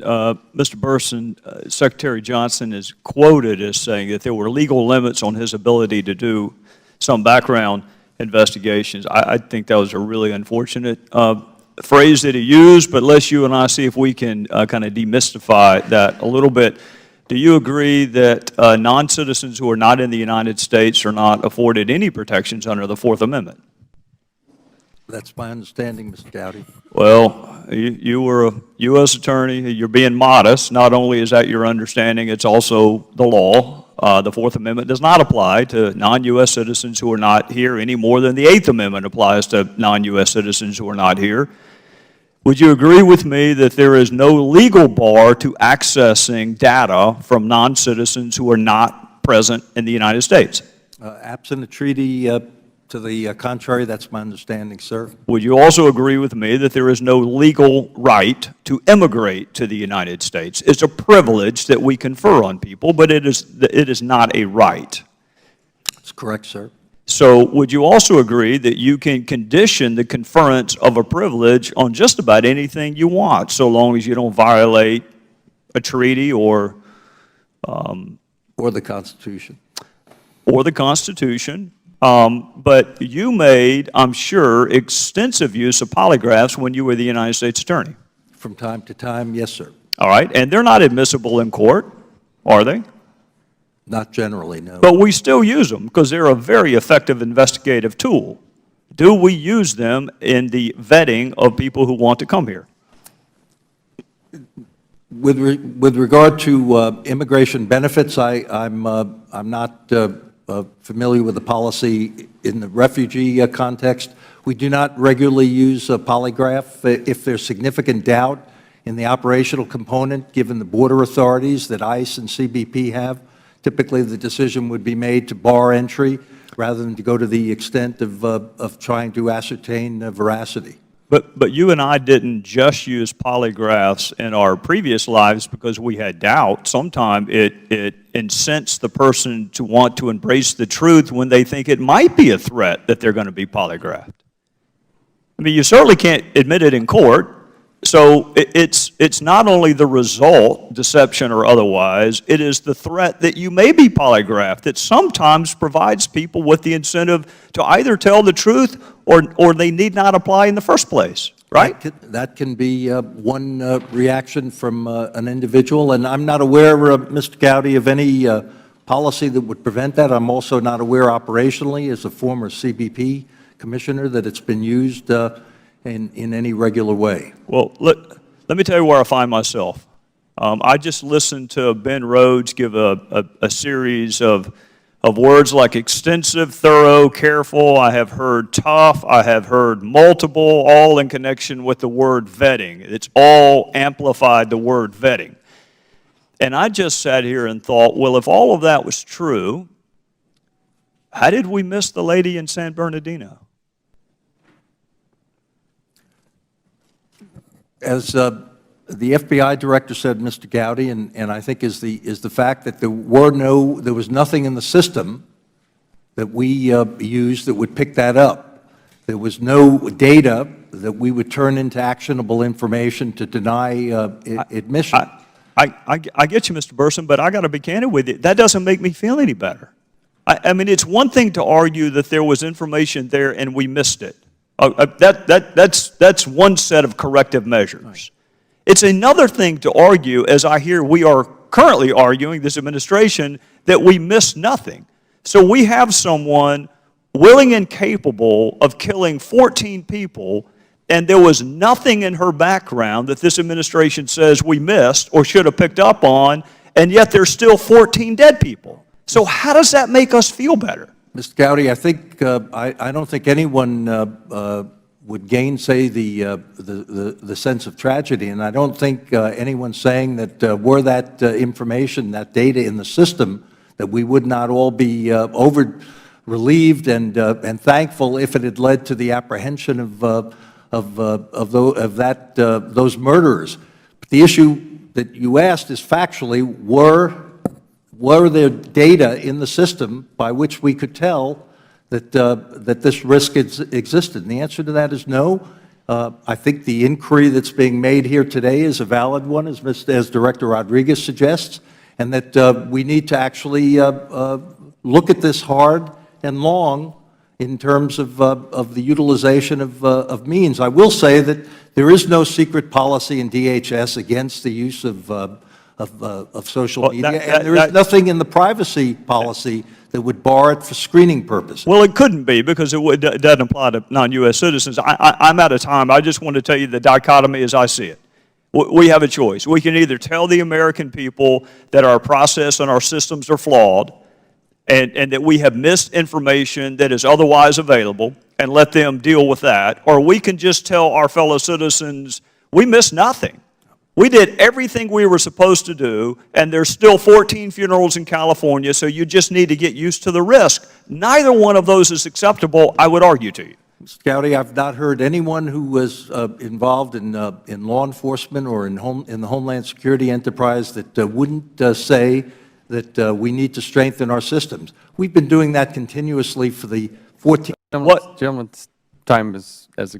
Mr. Burson, Secretary Johnson is quoted as saying that there were legal limits on his ability to do some background investigations. I think that was a really unfortunate phrase that he used, but let's you and I see if we can kind of demystify that a little bit. Do you agree that non-citizens who are not in the United States are not afforded any protections under the Fourth Amendment? That's my understanding, Mr. Gowdy. Well, you were a U.S. attorney. You're being modest. Not only is that your understanding, it's also the law. The Fourth Amendment does not apply to non-U.S. citizens who are not here any more than the Eighth Amendment applies to non-U.S. citizens who are not here. Would you agree with me that there is no legal bar to accessing data from non-citizens who are not present in the United States? Absent a treaty to the contrary, that's my understanding, sir. Would you also agree with me that there is no legal right to immigrate to the United States? It's a privilege that we confer on people, but it is not a right. That's correct, sir. So would you also agree that you can condition the conference of a privilege on just about anything you want, so long as you don't violate a treaty or the Constitution? Or the Constitution. But you made, I'm sure, extensive use of polygraphs when you were the United States Attorney. From time to time, yes, sir. All right, and they're not admissible in court, are they? Not generally, no. But we still use them because they're a very effective investigative tool. Do we use them in the vetting of people who want to come here? With regard to immigration benefits, I'm not familiar with the policy in the refugee context. We do not regularly use a polygraph. If there's significant doubt in the operational component, given the border authorities that ICE and CBP have, typically the decision would be made to bar entry rather than to go to the extent of trying to ascertain veracity. But you and I didn't just use polygraphs in our previous lives because we had doubt. Sometimes it incents the person to want to embrace the truth when they think it might be a threat that they're going to be polygraphed. I mean, you certainly can't admit it in court. So it's not only the result, deception or otherwise, it is the threat that you may be polygraphed that sometimes provides people with the incentive to either tell the truth or they need not apply in the first place, right? That can be one reaction from an individual, and I'm not aware, Mr. Gowdy, of any policy that would prevent that. I'm also not aware operationally, as a former CBP commissioner, that it's been used in any regular way. Well, let me tell you where I find myself. I just listened to Ben Rhodes give a series of words like extensive, thorough, careful. I have heard tough. I have heard multiple, all in connection with the word vetting. It's all amplified the word vetting. And I just sat here and thought, well, if all of that was true, how did we miss the lady in San Bernardino? As the FBI director said, Mr. Gowdy, and I think is the fact that there was nothing in the system that we used that would pick that up. There was no data that we would turn into actionable information to deny admission. I get you, Mr. Burson, but I got to be candid with you. That doesn't make me feel any better. I mean, it's one thing to argue that there was information there and we missed it. That's one set of corrective measures. Right. It's another thing to argue, as I hear we are currently arguing, this administration, that we missed nothing. So we have someone willing and capable of killing 14 people, and there was nothing in her background that this administration says we missed or should have picked up on, and yet there's still 14 dead people. So how does that make us feel better? Mr. Gowdy, I think I don't think anyone would gainsay the sense of tragedy, and I don't think anyone's saying that were that information, that data in the system, that we would not all be over relieved and thankful if it had led to the apprehension of those murderers. But the issue that you asked is factually, were there data in the system by which we could tell that this risk existed? And the answer to that is no. I think the inquiry that's being made here today is a valid one, as Director Rodriguez suggests, and that we need to actually look at this hard and long in terms of the utilization of means. I will say that there is no secret policy in DHS against the use of social media, and there is nothing in the privacy policy that would bar it for screening purposes. Well, it couldn't be because it doesn't apply to non-U.S. citizens. I'm out of time. I just want to tell you the dichotomy as I see it. We have a choice. We can either tell the American people that our process and our systems are flawed and that we have missed information that is otherwise available and let them deal with that, or we can just tell our fellow citizens we missed nothing. We did everything we were supposed to do, and there's still 14 funerals in California, so you just need to get used to the risk. Neither one of those is acceptable, I would argue to you. Mr. Gowdy, I've not heard anyone who was involved in law enforcement or in the Homeland Security enterprise that wouldn't say that we need to strengthen our systems. We've been doing that continuously for the 14. Gentleman's time is